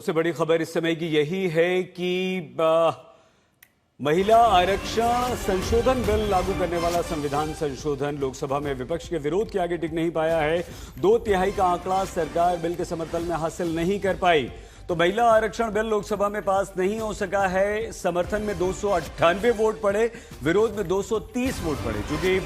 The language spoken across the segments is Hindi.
सबसे बड़ी खबर इस समय की यही है कि महिला आरक्षण संशोधन बिल लागू करने वाला संविधान संशोधन लोकसभा में विपक्ष के विरोध के आगे टिक नहीं पाया है। 2/3 का आंकड़ा सरकार बिल के समर्थन में हासिल नहीं कर पाई, तो महिला आरक्षण बिल लोकसभा में पास नहीं हो सका है। समर्थन में 298 वोट पड़े, विरोध में 230 वोट पड़े। चूंकि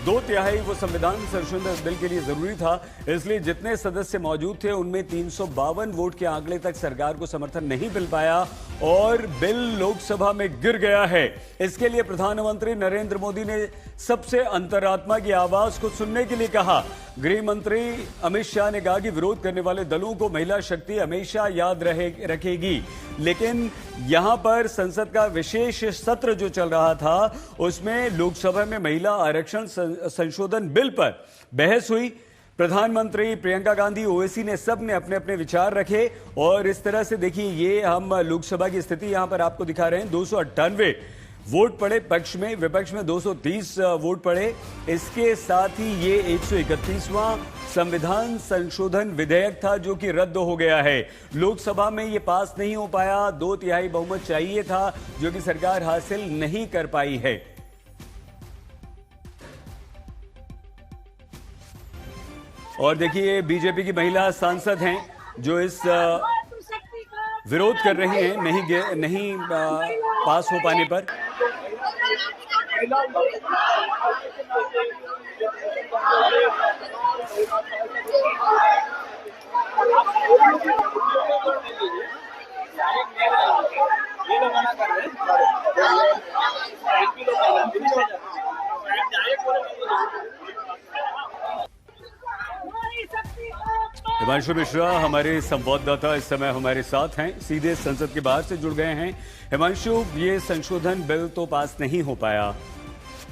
2/3 वो संविधान संशोधन बिल के लिए जरूरी था, इसलिए जितने सदस्य मौजूद थे उनमें 352 वोट के आंकड़े तक सरकार को समर्थन नहीं मिल पाया और बिल लोकसभा में गिर गया है। इसके लिए प्रधानमंत्री नरेंद्र मोदी ने सबसे अंतरात्मा की आवाज को सुनने के लिए कहा। गृह मंत्री अमित शाह ने कहा कि विरोध करने वाले दलों को महिला शक्ति हमेशा याद रखेगी, लेकिन यहां पर संसद का विशेष सत्र जो चल रहा था उसमें लोकसभा में महिला आरक्षण संशोधन बिल पर बहस हुई। प्रधानमंत्री, प्रियंका गांधी, ओवैसी ने सब ने अपने अपने विचार रखे और इस तरह से देखिए, ये हम लोकसभा की स्थिति यहां पर आपको दिखा रहे हैं। 298 वोट पड़े पक्ष में, विपक्ष में 230 वोट पड़े। इसके साथ ही ये 131वां संविधान संशोधन विधेयक था जो कि रद्द हो गया है। लोकसभा में ये पास नहीं हो पाया। 2/3 बहुमत चाहिए था जो कि सरकार हासिल नहीं कर पाई है। और देखिए, बीजेपी की महिला सांसद हैं जो इस विरोध कर रही हैं नहीं पास हो पाने पर। हिमांशु मिश्रा हमारे संवाददाता इस समय हमारे साथ हैं, सीधे संसद के बाहर से जुड़ गए हैं। हिमांशु, ये संशोधन बिल तो पास नहीं हो पाया,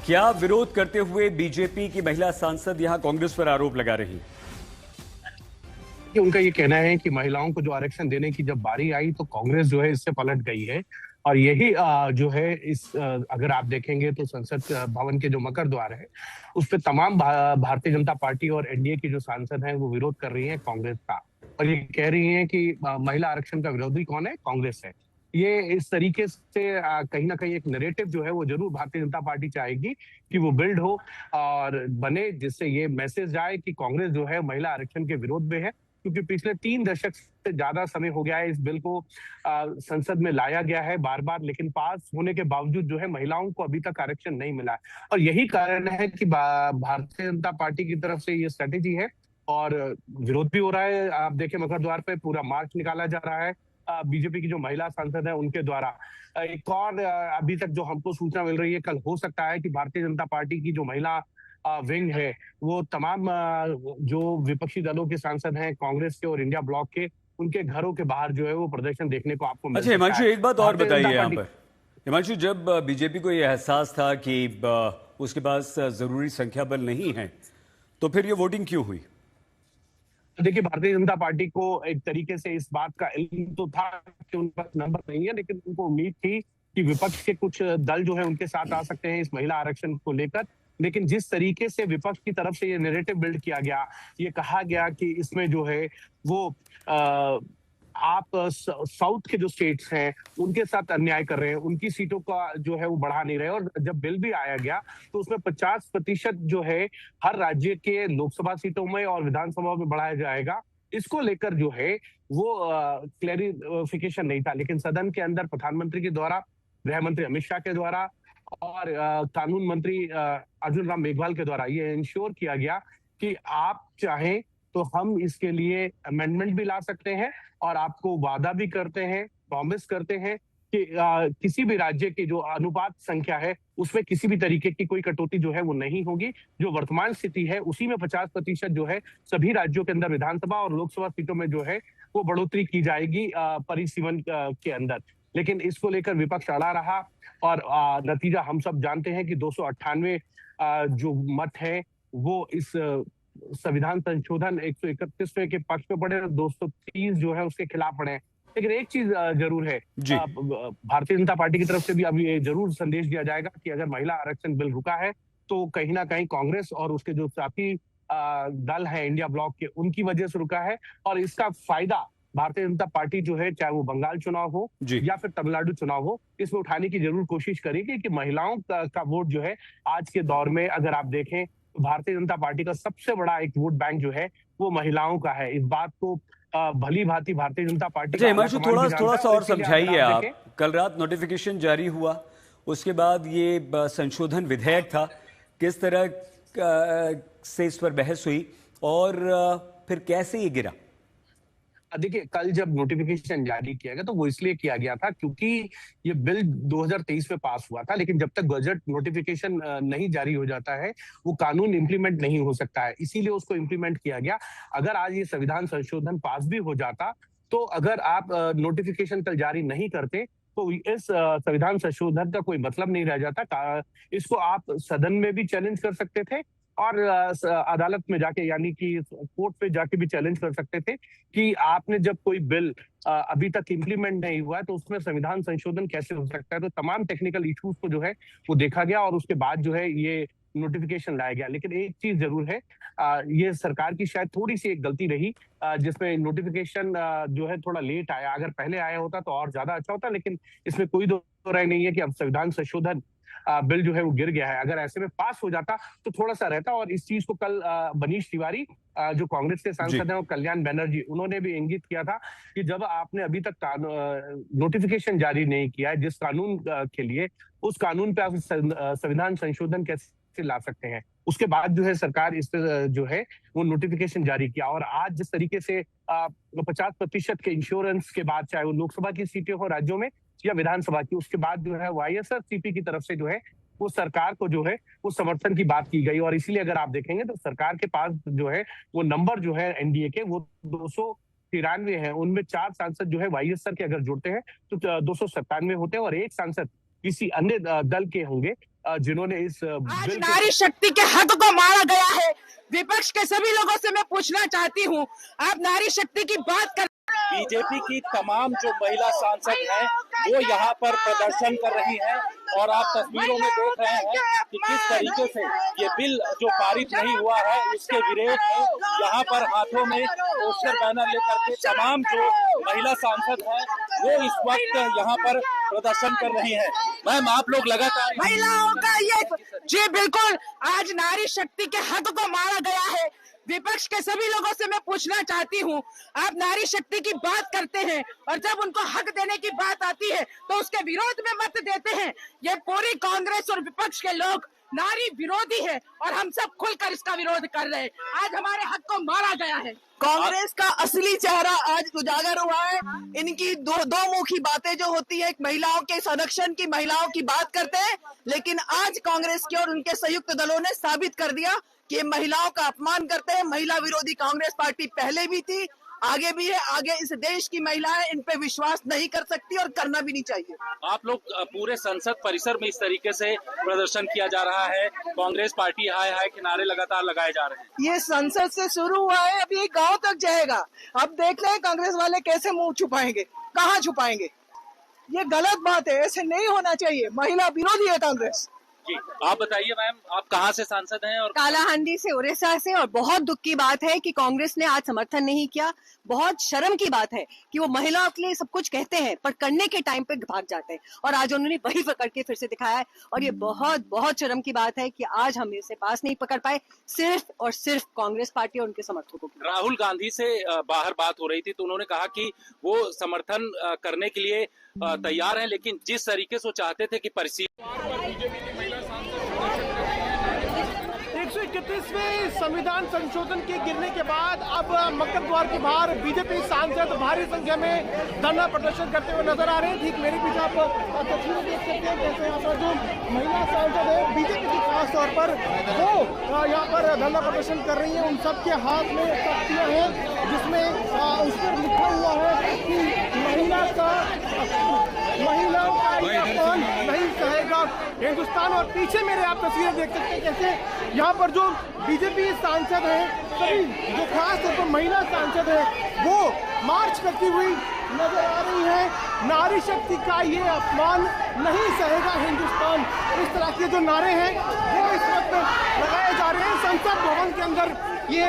क्या विरोध करते हुए बीजेपी की महिला सांसद यहां कांग्रेस पर आरोप लगा रही हैं? उनका ये कहना है कि महिलाओं को जो आरक्षण देने की जब बारी आई तो कांग्रेस जो है इससे पलट गई है और यही जो है अगर आप देखेंगे तो संसद भवन के जो मकर द्वार है उस पे तमाम भारतीय जनता पार्टी और एनडीए की जो सांसद हैं वो विरोध कर रही हैं कांग्रेस का, और ये कह रही हैं कि महिला आरक्षण का विरोधी कौन है? कांग्रेस है। ये इस तरीके से कहीं ना कहीं एक नैरेटिव जो है वो जरूर भारतीय जनता पार्टी चाहेगी कि वो बिल्ड हो और बने, जिससे ये मैसेज जाए कि कांग्रेस जो है महिला आरक्षण के विरोध में है, क्योंकि पिछले 3 दशक से ज्यादा समय हो गया है इस बिल को संसद में लाया गया है बार बार, लेकिन पास होने के बावजूद जो है महिलाओं को अभी तक आरक्षण नहीं मिला है। और यही कारण है कि भारतीय जनता पार्टी की तरफ से ये स्ट्रेटेजी है और विरोध भी हो रहा है। आप देखें, मकर द्वार पे पूरा मार्च निकाला जा रहा है बीजेपी की जो महिला सांसद है उनके द्वारा। एक और अभी तक जो हमको सूचना मिल रही है, कल हो सकता है कि भारतीय जनता पार्टी की जो महिला विंग है वो तमाम जो विपक्षी दलों के सांसद हैं कांग्रेस के और इंडिया ब्लॉक के, उनके घरों के बाहर जो है वो प्रदर्शन देखने को आपको मिल सकता है। अच्छा हिमांशु, एक बात और बताइए यहाँ पर। हिमांशु, जब बीजेपी को यह एहसास था कि उसके पास जरूरी संख्या बल नहीं है, तो फिर ये वोटिंग क्यों हुई? देखिए, भारतीय जनता पार्टी को एक तरीके से इस बात का इल्म तो था कि उनके पास नंबर नहीं है, लेकिन उनको उम्मीद थी कि विपक्ष के कुछ दल जो है उनके साथ आ सकते हैं इस महिला आरक्षण को लेकर। लेकिन जिस तरीके से विपक्ष की तरफ से ये नैरेटिव बिल्ड किया गया, ये कहा गया कि इसमें जो है वो आप साउथ के जो स्टेट्स हैं उनके साथ अन्याय कर रहे हैं, उनकी सीटों का जो है वो बढ़ा नहीं रहे। और जब बिल भी आया गया तो उसमें 50% जो है हर राज्य के लोकसभा सीटों में और विधानसभा में बढ़ाया जाएगा, इसको लेकर जो है वो क्लैरिफिकेशन नहीं था। लेकिन सदन के अंदर प्रधानमंत्री के द्वारा, गृह मंत्री अमित शाह के द्वारा और कानून मंत्री अर्जुन राम मेघवाल के द्वारा ये इंश्योर किया गया कि आप चाहें तो हम इसके लिए अमेंडमेंट भी ला सकते हैं और आपको वादा भी करते हैं, प्रॉमिस करते हैं कि किसी भी राज्य की जो अनुपात संख्या है उसमें किसी भी तरीके की कोई कटौती जो है वो नहीं होगी। जो वर्तमान स्थिति है उसी में 50% जो है सभी राज्यों के अंदर विधानसभा और लोकसभा सीटों में जो है वो बढ़ोतरी की जाएगी परिसीमन के अंदर। लेकिन इसको लेकर विपक्ष अड़ा रहा और नतीजा हम सब जानते हैं कि 298 जो मत है वो इस संविधान संशोधन 131वें के पक्ष में पड़े और 230 जो है उसके खिलाफ पड़े। लेकिन एक चीज जरूर है, भारतीय जनता पार्टी की तरफ से भी अभी ये जरूर संदेश दिया जाएगा कि अगर महिला आरक्षण बिल रुका है तो कहीं ना कहीं कांग्रेस और उसके जो साथी दल है इंडिया ब्लॉक के, उनकी वजह से रुका है और इसका फायदा भारतीय जनता पार्टी जो है, चाहे वो बंगाल चुनाव हो या फिर तमिलनाडु चुनाव हो, इसमें उठाने की जरूर कोशिश करेगी कि महिलाओं का वोट जो है आज के दौर में अगर आप देखें तो भारतीय जनता पार्टी का सबसे बड़ा एक वोट बैंक जो है वो महिलाओं का है। इस बात को भली भांति भारतीय जनता पार्टी अच्छा हिमांशु, थोड़ा सा और समझाइए आप। कल रात नोटिफिकेशन जारी हुआ, उसके बाद ये संशोधन विधेयक था, किस तरह से इस पर बहस हुई और फिर कैसे ये गिरा? देखिए, कल जब नोटिफिकेशन जारी किया गया तो वो इसलिए किया गया था क्योंकि ये बिल 2023 में पास हुआ था, लेकिन जब तक गजट नोटिफिकेशन नहीं जारी हो जाता है वो कानून इंप्लीमेंट नहीं हो सकता है, इसीलिए उसको इंप्लीमेंट किया गया। अगर आज ये संविधान संशोधन पास भी हो जाता तो अगर आप नोटिफिकेशन कल जारी नहीं करते तो इस संविधान संशोधन का कोई मतलब नहीं रह जाता। इसको आप सदन में भी चैलेंज कर सकते थे और अदालत में जाके, यानी कि कोर्ट पे जाके भी चैलेंज कर सकते थे कि आपने जब कोई बिल अभी तक इम्प्लीमेंट नहीं हुआ है तो उसमें संविधान संशोधन कैसे हो सकता है। तो तमाम टेक्निकल इश्यूज को जो है वो देखा गया और उसके बाद जो है ये नोटिफिकेशन लाया गया। लेकिन एक चीज जरूर है, ये सरकार की शायद थोड़ी सी एक गलती रही जिसमें नोटिफिकेशन जो है थोड़ा लेट आया। अगर पहले आया होता तो और ज्यादा अच्छा होता, लेकिन इसमें कोई दो राय नहीं है कि अब संविधान संशोधन बिल जो है वो गिर गया है। अगर ऐसे में पास हो जाता तो थोड़ा सा रहता। और इस चीज को कल मनीष तिवारी जो कांग्रेस के सांसद हैं और कल्याण बनर्जी, उन्होंने भी इंगित किया था कि जब आपने अभी तक नोटिफिकेशन जारी नहीं किया है जिस कानून के लिए, उस कानून पे आप संविधान संशोधन कैसे ला सकते हैं। उसके बाद जो है सरकार इस जो है वो नोटिफिकेशन जारी किया। और आज जिस तरीके से 50% के इंश्योरेंस के बाद, चाहे वो लोकसभा की सीटें हो राज्यों में या विधानसभा की, उसके बाद जो है वाईएसआरसीपी की तरफ से जो है वो सरकार को जो है वो समर्थन की बात की गई। और इसीलिए अगर आप देखेंगे तो सरकार के पास जो है वो नंबर जो है एनडीए के वो 293 है, उनमें 4 सांसद जो है वाईएसआर के अगर जुड़ते हैं तो 297 होते हैं और 1 सांसद किसी अन्य दल के होंगे जिन्होंने इस आज नारी शक्ति के हक को मारा गया है। विपक्ष के सभी लोगों से मैं पूछना चाहती हूँ, आप नारी शक्ति की बात कर, बीजेपी की तमाम जो महिला सांसद हैं वो यहाँ पर प्रदर्शन कर रही हैं और आप तस्वीरों में देख रहे हैं कि किस तरीके से ये बिल जो पारित नहीं हुआ है उसके विरोध में यहाँ पर हाथों में पोस्टर बैनर लेकर के तमाम जो महिला सांसद हैं वो इस वक्त यहाँ पर प्रदर्शन कर रही हैं। मैम, आप लोग लगातार महिलाओं का ये जी बिल्कुल, आज नारी शक्ति के हक को मारा गया है। विपक्ष के सभी लोगों से मैं पूछना चाहती हूँ, आप नारी शक्ति की बात करते हैं और जब उनको हक देने की बात आती है तो उसके विरोध में मत देते हैं। ये पूरी कांग्रेस और विपक्ष के लोग नारी विरोधी है और हम सब खुलकर इसका विरोध कर रहे हैं। आज हमारे हक को मारा गया है। कांग्रेस का असली चेहरा आज उजागर हुआ है। इनकी दो मुखी बातें जो होती है, एक महिलाओं के संरक्षण की, महिलाओं की बात करते हैं, लेकिन आज कांग्रेस की और उनके संयुक्त दलों ने साबित कर दिया कि ये महिलाओं का अपमान करते हैं। महिला विरोधी कांग्रेस पार्टी पहले भी थी, आगे भी है। आगे इस देश की महिलाएं इन पे विश्वास नहीं कर सकती और करना भी नहीं चाहिए। आप लोग पूरे संसद परिसर में इस तरीके से प्रदर्शन किया जा रहा है, कांग्रेस पार्टी हाय हाय के नारे लगातार लगाए जा रहे हैं। ये संसद से शुरू हुआ है, अभी गांव तक जाएगा। अब देख रहे हैं कांग्रेस वाले कैसे मुंह छुपाएंगे, कहाँ छुपाएंगे। ये गलत बात है, ऐसे नहीं होना चाहिए। महिला विरोधी है कांग्रेस। जी, आप बताइए मैम, आप कहाँ से सांसद हैं? और कालाहांडी से, उड़ीसा से। और बहुत दुख की बात है कि कांग्रेस ने आज समर्थन नहीं किया। बहुत शर्म की बात है कि वो महिलाओं के लिए सब कुछ कहते हैं पर करने के टाइम पे भाग जाते हैं और आज उन्होंने वही पकड़ के फिर से दिखाया है। और ये बहुत बहुत शर्म की बात है कि आज हम इसे पास नहीं पकड़ पाए, सिर्फ और सिर्फ कांग्रेस पार्टी और उनके समर्थकों की। राहुल गांधी से बाहर बात हो रही थी तो उन्होंने कहा कि वो समर्थन करने के लिए तैयार हैं, लेकिन जिस तरीके से वो चाहते थे कि परिसीमन 131वें संविधान संशोधन के गिरने के बाद अब मक्कम द्वार के बाहर बीजेपी सांसद भारी संख्या में धरना प्रदर्शन करते हुए नजर आ रहे हैं। ठीक मेरे पीछे आप तस्वीरें देख सकते हैं कैसे यहाँ पर जो महिला सांसद है बीजेपी की खास तौर पर वो यहाँ पर धरना प्रदर्शन कर रही है। उन सबके हाथ में तख्तियां हैं जिसमें उस पर लिखा हुआ है कि महिलाओं का अपमान नहीं सहेगा हिंदुस्तान। और पीछे मेरे आप तस्वीरें देख सकते हैं कैसे यहाँ पर जो बीजेपी सांसद हैं, सभी जो खास तौर पर महिला सांसद हैं, वो मार्च करती हुई नजर आ रही हैं। नारी शक्ति का ये अपमान नहीं सहेगा हिंदुस्तान। इस तरह के जो नारे हैं वो इस वक्त लगाए जा रहे हैं। संसद भवन के अंदर ये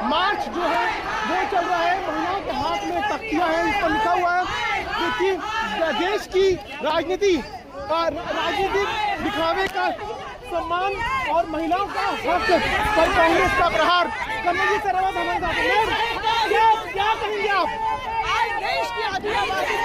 मार्च जो है वो चल रहा है। महिलाओं के हाथ में तख्तियां हैं, इस पर लिखा हुआ है कि देश की राजनीतिक दिखावे का सम्मान और महिलाओं का हक पर कांग्रेस का प्रहार करने की तरफ हमारे साथ क्या कहेंगे आप? आज देश की आदिवासी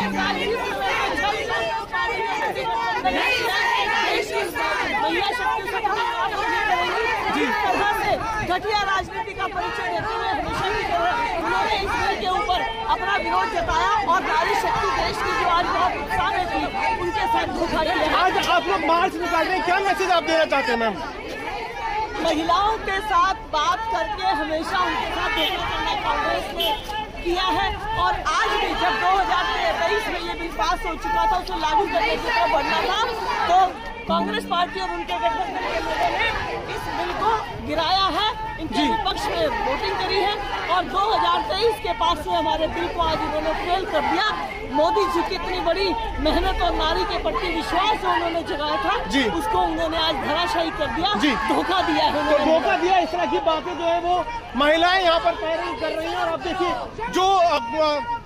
घटिया राजनीति का परिचय देते हुए हमेशा की तरह उन्होंने इस बिल के ऊपर अपना विरोध जताया और नारी शक्ति देश की जो आज बहुत उत्साह में थी उनके साथ धोखा किया। आज आप लोग मार्च निकाल रहे हैं, क्या मैसेज आप देना चाहते हैं मैम? महिलाओं के साथ बात करके हमेशा उनके साथ धोखा करना कांग्रेस ने किया है और आज भी जब 2023 में ये बिल पास हो चुका था उसे लागू करने की तरफ बढ़ना था तो कांग्रेस पार्टी और उनके गठबंधन के लोगों ने इस बिल को गिराया है, इनके विपक्ष में वोटिंग करी है और 2023 के पास में हमारे बिल को आज उन्होंने फेल कर दिया। मोदी जी की इतनी बड़ी मेहनत और नारी के प्रति विश्वास जो उन्होंने जगाया था उसको उन्होंने आज धराशायी कर दिया, धोखा दिया है। तो धोखा दिया, इस तरह की बातें जो है वो महिलाएं यहाँ पर पैरवी कर रही हैं। और आप देखिए जो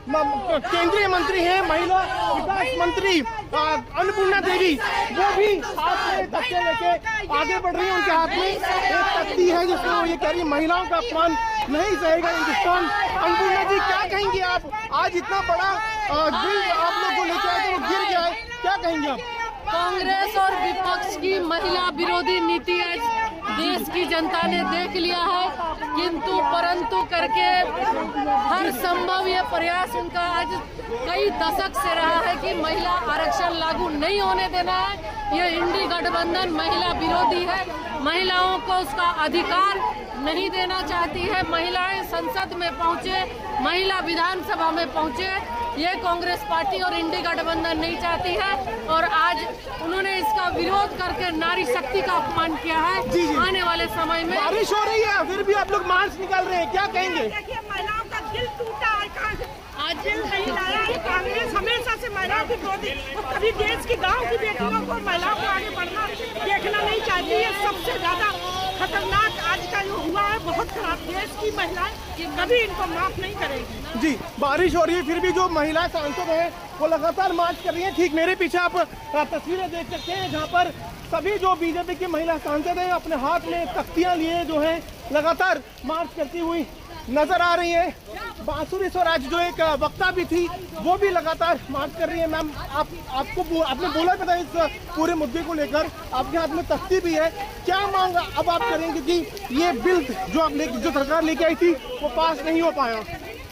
केंद्रीय मंत्री हैं, महिला विकास मंत्री अन्नपूर्णा देवी, वो भी हाथ में तख्ते लेके आगे बढ़ रही है। उनके हाथ में एक तख्ती है जिसमें वो ये कह रही है महिलाओं का अपमान नहीं सहेगा हिंदुस्तान। अन्नपूर्णा जी, क्या कहेंगी आप? आज इतना बड़ा बिल आप लोग को लेके आए तो वो गिर गया है, क्या कहेंगे आप? कांग्रेस और विपक्ष की महिला विरोधी नीति आज देश की जनता ने देख लिया है, किंतु परंतु करके हर संभव ये प्रयास उनका आज कई दशक से रहा है कि महिला आरक्षण लागू नहीं होने देना है। ये इंडी गठबंधन महिला विरोधी है, महिलाओं को उसका अधिकार नहीं देना चाहती है। महिलाएं संसद में पहुंचे, महिला विधानसभा में पहुंचे, ये कांग्रेस पार्टी और इंडी गठबंधन नहीं चाहती है और आज उन्होंने इसका विरोध करके नारी शक्ति का अपमान किया है। आने वाले समय में बारिश हो रही है फिर भी आप लोग मार्च निकाल रहे हैं, क्या कहेंगे? महिलाओं का दिल टूटा है, आज दिल नहीं लाया है। कांग्रेस हमेशा से महिलाओं की विरोधी, कभी देश की गाँव की बेटियों को महिलाओं को आगे बढ़ना देखना नहीं चाहती है। सबसे ज्यादा खतरनाक आज का जो हुआ है, बहुत खराब। देश की महिलाएं कभी इनको माफ नहीं करेगी। जी, बारिश हो रही है फिर भी जो महिला सांसद हैं वो लगातार मार्च कर रही हैं। ठीक मेरे पीछे आप तस्वीरें देख सकते हैं जहां पर सभी जो बीजेपी की महिला सांसद हैं अपने हाथ में तख्तियां लिए जो है लगातार मार्च करती हुई नजर आ रही है। बांसुरी स्वराज जो एक वक्ता भी थी वो भी लगातार मार्च कर रही है। मैम, आपने बोला था इस पूरे मुद्दे को लेकर, आपके हाथ में तख्ती भी है, क्या मांग अब आप करेंगे कि ये बिल जो सरकार लेके आई थी वो पास नहीं हो पाया?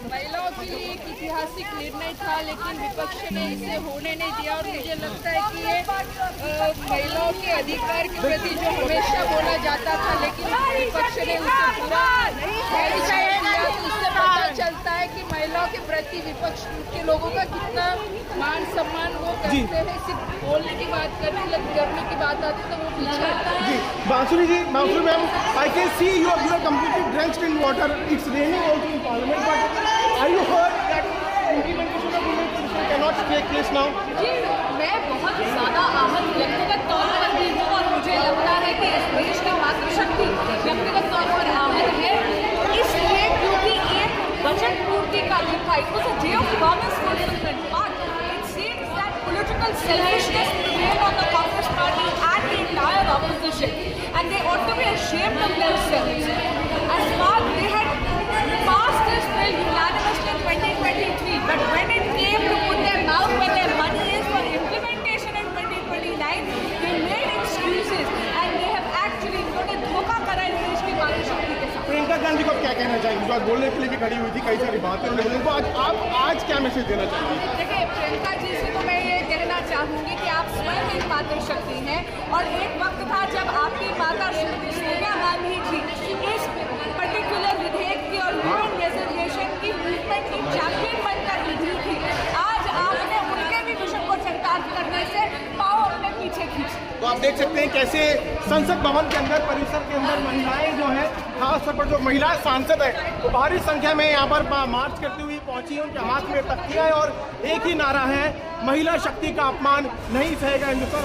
महिलाओं के लिए एक ऐतिहासिक निर्णय था लेकिन विपक्ष ने इसे होने नहीं दिया और मुझे लगता है कि ये महिलाओं के अधिकार के प्रति जो हमेशा बोला जाता था लेकिन विपक्ष ने उसे पूरा नहीं किया। उससे पता चलता है कि महिलाओं के प्रति विपक्ष के लोगों का कितना मान सम्मान वो करते हैं। सिर्फ बोलने की बात करने की बात आती तो वो पीछे आता है। बांसुरी ma'am, I can see you are completely drenched in water. It's raining also in Parliament, but are you heard that implementation of women position cannot take place now? जी, मैं बहुत ज़्यादा आहत व्यक्तिगत तौर पर भी हूँ और मुझे लगता है कि इस देश की मातृशक्ति व्यक्तिगत तौर पर आहत है, इसलिए क्योंकि एक बजट पूर्ति का दिन था। It was a day of promise fulfillment, but it seems that political selfishness prevailed on the Congress party and the entire opposition, and they ought to be ashamed of themselves. As far they had passed this bill unanimously in 2023, but when it came to put their mouth where their money is for implementation in 2029, they made excuses and they have actually इन्होंने धोखा करा है देश की मातृशक्ति के साथ। प्रियंका गांधी को क्या कहना चाहिए? बात बोलने के लिए भी खड़ी हुई थी, कई सारी बातें उन्होंने बोली, आज क्या मैसेज देना चाहिए? देखिए, प्रियंका जी से तो मैं ये कहना चाहूँगी कि आप स्वयं एक मातृशक्ति हैं और एक वक्त था जब आपकी माता सोनिया गांधी जी इस पर्टिकुलर विधेयक की और वुमेन रिजर्वेशन की मूवमेंट की चैंपियन बनकर निकली थी। आज आपने उनके भी मिशन को चरितार्थ करने से पाँव अपने पीछे खींचे। तो आप देख सकते हैं कैसे संसद भवन के अंदर, परिसर के अंदर महिलाएं जो है, खासतौर पर जो महिला सांसद है वो भारी संख्या में यहाँ पर मार्च करती हुई पहुंची है। उनके हाथ में तख्तियां है और एक ही नारा है, महिला शक्ति का अपमान नहीं सहेगा हिंदुस्तान।